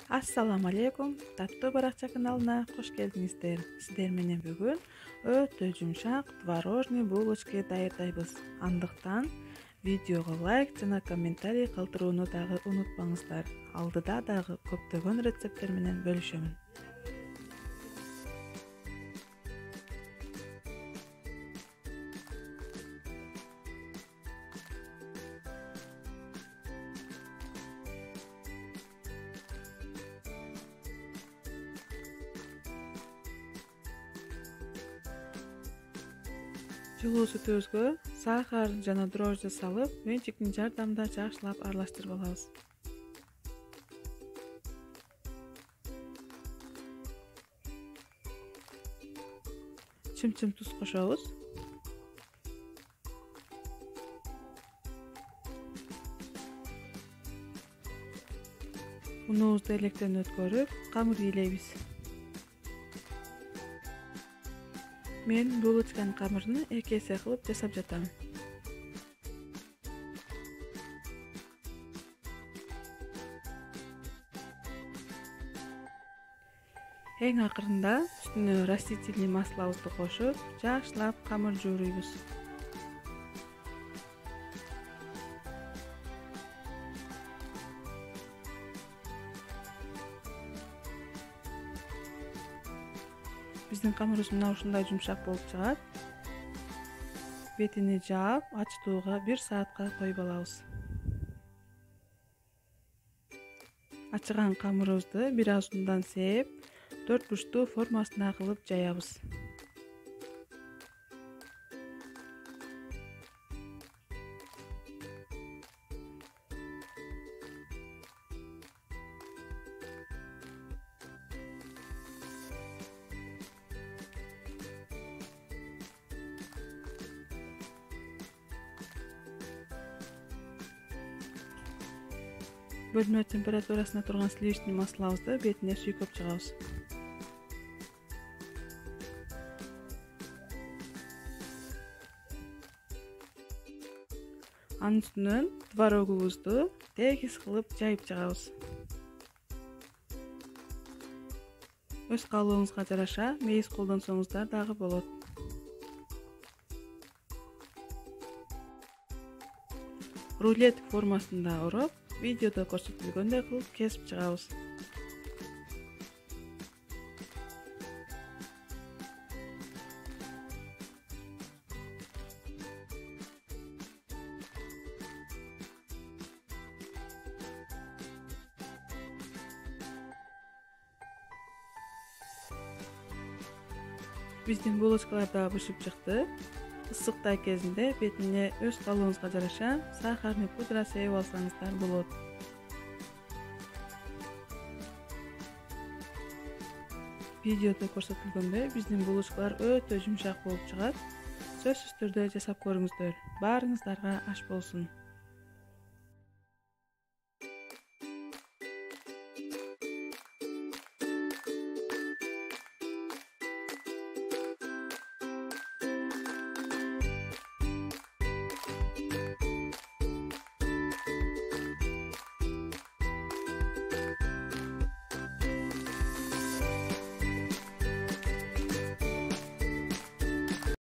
Assalamu alaikum. Таттуу баракча каналына кош келдиңиздер. Сиздер менен бүгүн өтө жумшак творожный булочка даярдайбыз. Андыктан видеого лайк жана комментарий калтырууну дагы унутпаңыздар. Алдыда дагы көптөгөн рецепттер менен бөлүшөмүн. Жылуу сүтүбүзгө сахар жана дрожжи салып, венчиктин жардамында жакшылап аралаштырып алабыз. Чымчым туз кошобуз. Унубузду электен өткөрүп, камыр ийлейбиз. Мен булочканын камырын 2 эсе кылып жасап жатам. Эң акырында үстүнө растительный маслобузду кошуп, жакшылап камыр жууруйбуз. Биздин камырыбыз мына ушундай жумшак болуп чыгат. Бетини жаап, ачытууга 1 саатка коюп алабыз. Ачыган камырыбызды бир аз ундан сээп, 4 бурчтуу формасына кылып жаябыз. Бөлмө температурасына турган сливочный маслобузду бетине сүйкөп чыгабыз. Анын үстүнөн творогубузду тегиз кылып жайып чыгабыз. Өз каалооңузга жараша мейиз колдонсоңуздар дагы болот. Рулет формасында ороп, видеодо көрсөтүлгөндөй кылып кесип чыгабыз. Биздин булочкалар да бышып чыкты. Ысыктай кезинде бетине өз каалооңузга жараша сахарный пудра сээп алсаңыздар болот. Видеодо көрсөтүлгөндөй биздин булочкалар өтө жумшак болуп чыгат. Сөзсүз түрдө жасап көрүңүздөр. Баарыңыздарга аш болсун.